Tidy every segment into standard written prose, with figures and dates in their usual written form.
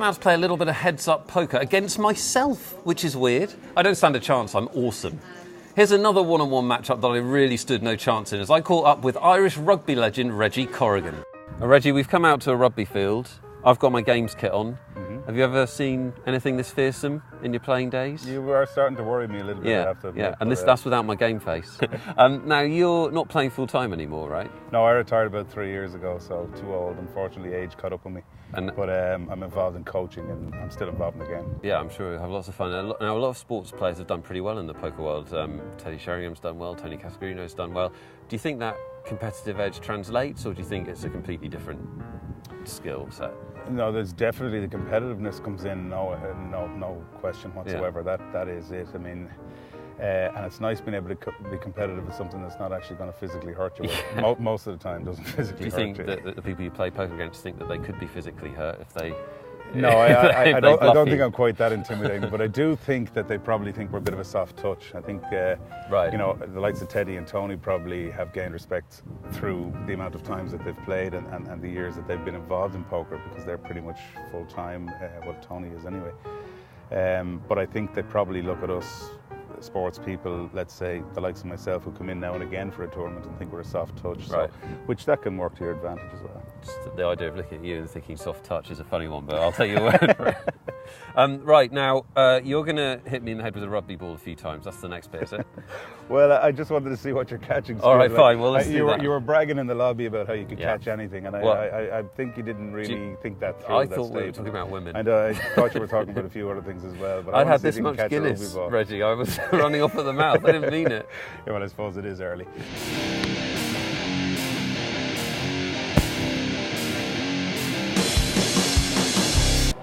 about to play a little bit of heads-up poker against myself, which is weird. I don't stand a chance, I'm awesome. Here's another one-on-one matchup that I really stood no chance in as I caught up with Irish rugby legend Reggie Corrigan. Now, Reggie, we've come out to a rugby field. I've got my games kit on. Have you ever seen anything this fearsome in your playing days? You are starting to worry me a little bit, I have to admit. Yeah, and that's without my game face. Now, you're not playing full-time anymore, right? No, I retired about 3 years ago, so too old. Unfortunately, age caught up with me. But I'm involved in coaching and I'm still involved in the game. Yeah, I'm sure you'll have lots of fun. Now, a lot of sports players have done pretty well in the poker world. Teddy Sheringham's done well, Tony Cascarino's done well. Do you think that competitive edge translates, or do you think it's a completely different skill set? No, there's definitely the competitiveness comes in. No question whatsoever. Yeah. That is it. I mean, and it's nice being able to be competitive with something that's not actually going to physically hurt you. Yeah. Most of the time, doesn't physically hurt you. Do you think that the people you play poker against think that they could be phically hurt if they? No, I don't think I'm quite that intimidating, but I do think that they probably think we're a bit of a soft touch. I think, right. You know, the likes of Teddy and Tony probably have gained respect through the amount of times that they've played and the years that they've been involved in poker, because they're pretty much full-time, what Tony is anyway. But I think they probably look at us, sports people, let's say the likes of myself, who come in now and again for a tournament and think we're a soft touch, right. So, which that can work to your advantage as well. Just the idea of looking at you and thinking soft touch is a funny one, but I'll take your word for it. Right, now, you're going to hit me in the head with a rugby ball a few times. That's the next bit, is it? Well, I just wanted to see what you're catching. All right, fine. Well, let's do that. You were bragging in the lobby about how you could catch anything, and I think you didn't really think that through. I thought we were talking about women. And I thought you were talking about a few other things as well. But I had this much Guinness, Reggie. I was running off at the mouth. I didn't mean it. Yeah, well, I suppose it is early.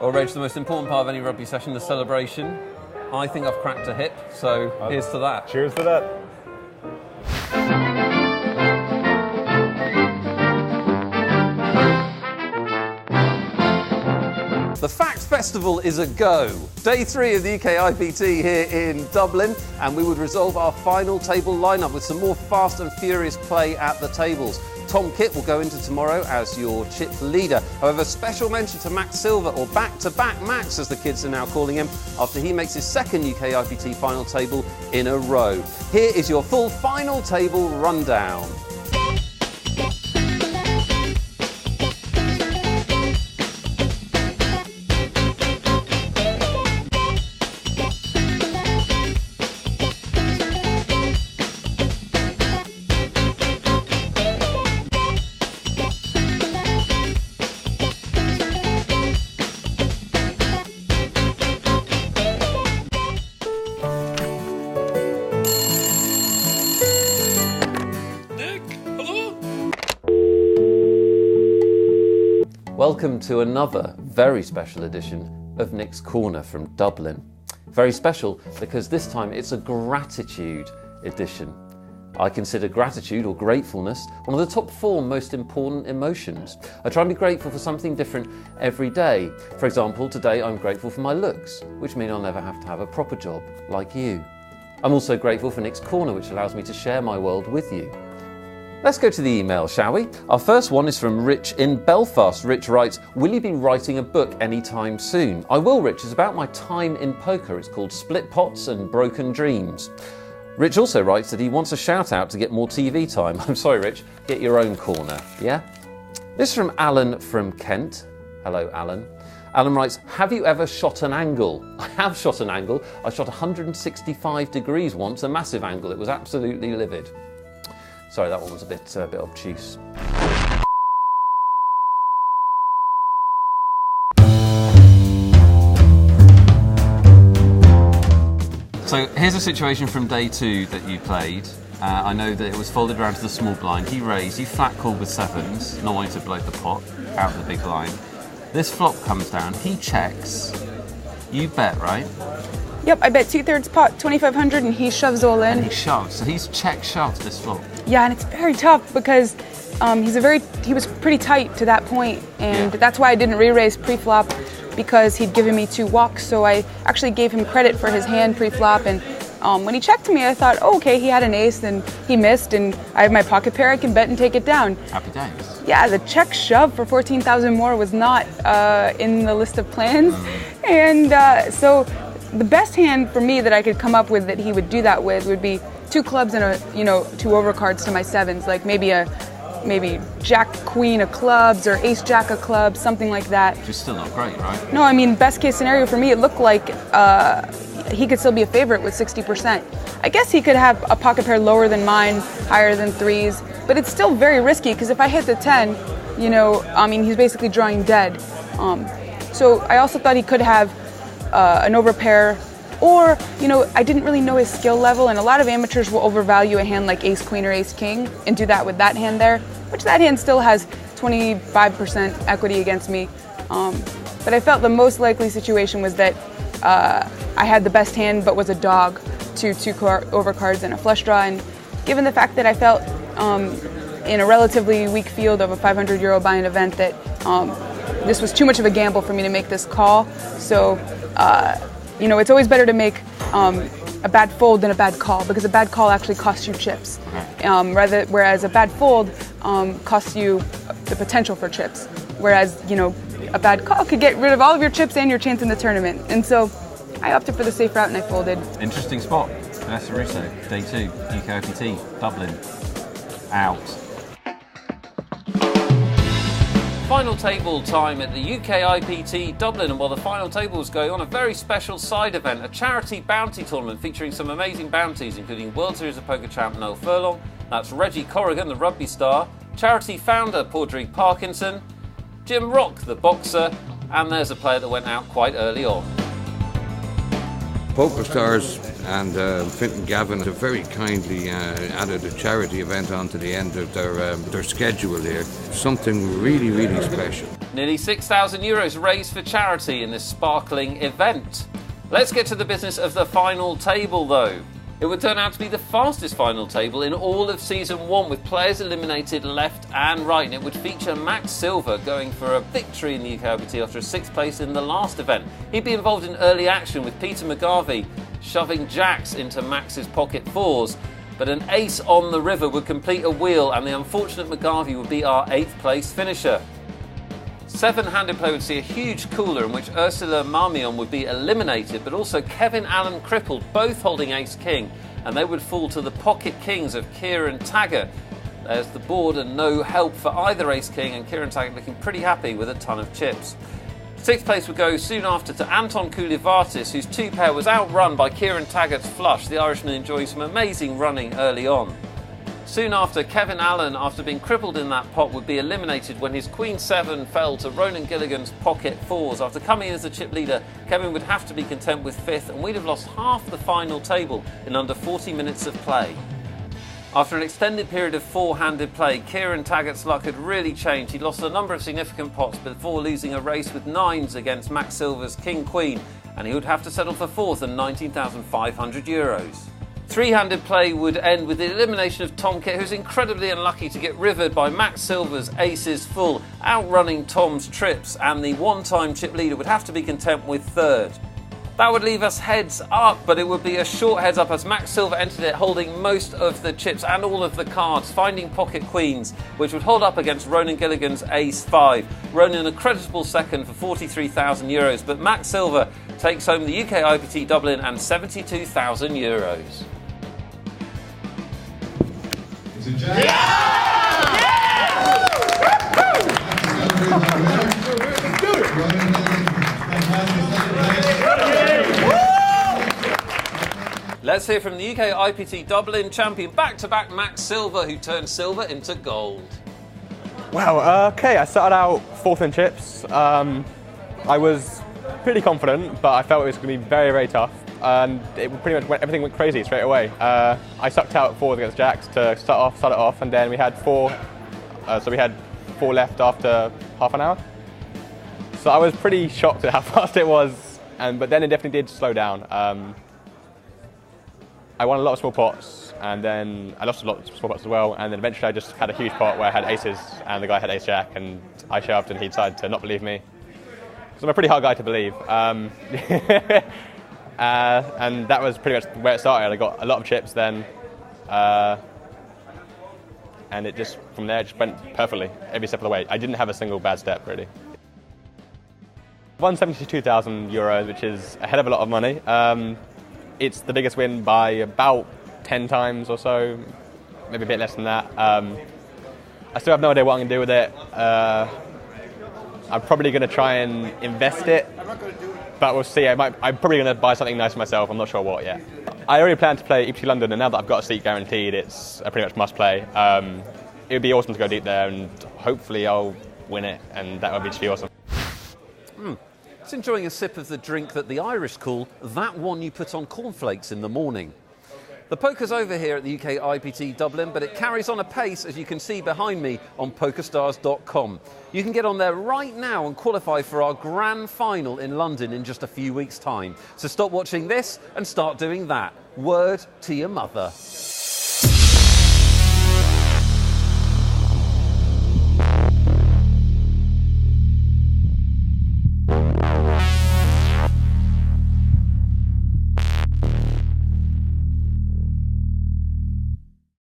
Well, Reg, the most important part of any rugby session, the celebration. I think I've cracked a hip, so here's to that. Cheers to that. The Fact Festival is a go. Day 3 of the UK IPT here in Dublin, and we would resolve our final table lineup with some more fast and furious play at the tables. Tom Kitt will go into tomorrow as your chip leader. However, special mention to Max Silver, or back-to-back Max as the kids are now calling him, after he makes his second UK IPT final table in a row. Here is your full final table rundown. Welcome to another very special edition of Nick's Corner from Dublin. Very special because this time it's a gratitude edition. I consider gratitude, or gratefulness, one of the top 4 most important emotions. I try and be grateful for something different every day. For example, today I'm grateful for my looks, which mean I'll never have to have a proper job like you. I'm also grateful for Nick's Corner, which allows me to share my world with you. Let's go to the email, shall we? Our first one is from Rich in Belfast. Rich writes, will you be writing a book anytime soon? I will, Rich. It's about my time in poker. It's called Split Pots and Broken Dreams. Rich also writes that he wants a shout out to get more TV time. I'm sorry, Rich. Get your own corner, yeah? This is from Alan from Kent. Hello, Alan. Alan writes, have you ever shot an angle? I have shot an angle. I shot 165 degrees once, a massive angle. It was absolutely livid. Sorry, that one was a bit obtuse. So here's a situation from day 2 that you played. I know that it was folded around to the small blind. He raised, you flat called with 7s, not wanting to blow the pot out of the big blind. This flop comes down, he checks, you bet, right? Yep, I bet 2/3 pot, 2,500, and he shoves all in. And he shoves, so he's check shoved this flop. Yeah, and it's very tough because he was pretty tight to that point, and that's why I didn't re-raise pre-flop, because he'd given me 2 walks. So I actually gave him credit for his hand pre-flop, and when he checked me, I thought, oh, okay, he had an ace and he missed, and I have my pocket pair, I can bet and take it down. Happy days. Yeah, the check shove for 14,000 more was not in the list of plans. And so the best hand for me that I could come up with that he would do that with would be 2 clubs and two overcards to my 7s, like maybe Jack Queen of clubs or Ace Jack of clubs, something like that. Which is still not great, right? No, I mean, best case scenario for me, it looked like he could still be a favorite with 60%. I guess he could have a pocket pair lower than mine, higher than 3s, but it's still very risky because if I hit the 10, he's basically drawing dead. So I also thought he could have an overpair, or, I didn't really know his skill level, and a lot of amateurs will overvalue a hand like Ace Queen or Ace King and do that with that hand there, which that hand still has 25% equity against me. But I felt the most likely situation was that I had the best hand but was a dog to 2 overcards and a flush draw, and given the fact that I felt in a relatively weak field of a €500 buy-in event that this was too much of a gamble for me to make this call. So it's always better to make a bad fold than a bad call, because a bad call actually costs you chips, whereas a bad fold costs you the potential for chips, whereas a bad call could get rid of all of your chips and your chance in the tournament. And so I opted for the safe route and I folded. Interesting spot. Vanessa Russo, day 2, UK IPT, Dublin, out. Final table time at the UK IPT Dublin, and while the final table was going on, a very special side event, a charity bounty tournament featuring some amazing bounties, including World Series of Poker champ Noel Furlong, that's Reggie Corrigan, the rugby star, charity founder Padraig Parkinson, Jim Rock, the boxer, and there's a player that went out quite early on. Poker Stars and Fintan Gavin have very kindly added a charity event onto the end of their schedule here. Something really, really special. Nearly €6,000 raised for charity in this sparkling event. Let's get to the business of the final table though. It would turn out to be the fastest final table in all of Season 1, with players eliminated left and right, and it would feature Max Silver going for a victory in the UK IPT after a 6th place in the last event. He'd be involved in early action with Peter McGarvey shoving jacks into Max's pocket 4s, but an ace on the river would complete a wheel and the unfortunate McGarvey would be our 8th place finisher. 7-handed play would see a huge cooler in which Ursula Marmion would be eliminated, but also Kevin Allen crippled, both holding ace-king, and they would fall to the pocket kings of Kieran Taggart. There's the board and no help for either ace-king, and Kieran Taggart looking pretty happy with a ton of chips. 6th place would go soon after to Anton Koulivatis, whose 2-pair was outrun by Kieran Taggart's flush, the Irishman enjoying some amazing running early on. Soon after, Kevin Allen, after being crippled in that pot, would be eliminated when his Queen 7 fell to Ronan Gilligan's pocket 4s. After coming in as the chip leader, Kevin would have to be content with 5th, and we'd have lost half the final table in under 40 minutes of play. After an extended period of 4-handed play, Kieran Taggart's luck had really changed. He'd lost a number of significant pots before losing a race with 9s against Max Silver's King Queen, and he would have to settle for 4th and €19,500. 3-handed play would end with the elimination of Tom Kitt, who's incredibly unlucky to get rivered by Max Silver's aces full, outrunning Tom's trips, and the one-time chip leader would have to be content with 3rd. That would leave us heads up, but it would be a short heads up as Max Silver entered it holding most of the chips and all of the cards, finding pocket queens, which would hold up against Ronan Gilligan's ace 5. Ronan a creditable second for €43,000, but Max Silver takes home the UK IPT Dublin and €72,000. Let's hear from the UK IPT Dublin champion, back-to-back Max Silver, who turned silver into gold. Wow, okay, I started out 4th in chips. I was pretty confident, but I felt it was going to be very, very tough. And everything went crazy straight away. I sucked out 4s against jacks to start it off, and then we had 4. So we had 4 left after half an hour. So I was pretty shocked at how fast it was, but then it definitely did slow down. I won a lot of small pots, and then I lost a lot of small pots as well, and then eventually I just had a huge pot where I had aces, and the guy had ace-jack, and I shoved, and he decided to not believe me. Because I'm a pretty hard guy to believe. and that was pretty much where it started. I got a lot of chips then, and it just, from there, it just went perfectly every step of the way. I didn't have a single bad step, really. Won €72,000, which is a hell of a lot of money. It's the biggest win by about 10 times or so, maybe a bit less than that. I still have no idea what I'm going to do with it. I'm probably going to try and invest it, but we'll see. I'm probably going to buy something nice for myself. I'm not sure what yet. I already plan to play EPT London, and now that I've got a seat guaranteed, it's a pretty much must play. It would be awesome to go deep there, and hopefully I'll win it, and that would be just be awesome. It's enjoying a sip of the drink that the Irish call that one you put on cornflakes in the morning. The poker's over here at the UK IPT Dublin, but it carries on apace, as you can see behind me, on PokerStars.com. You can get on there right now and qualify for our grand final in London in just a few weeks' time. So stop watching this and start doing that. Word to your mother.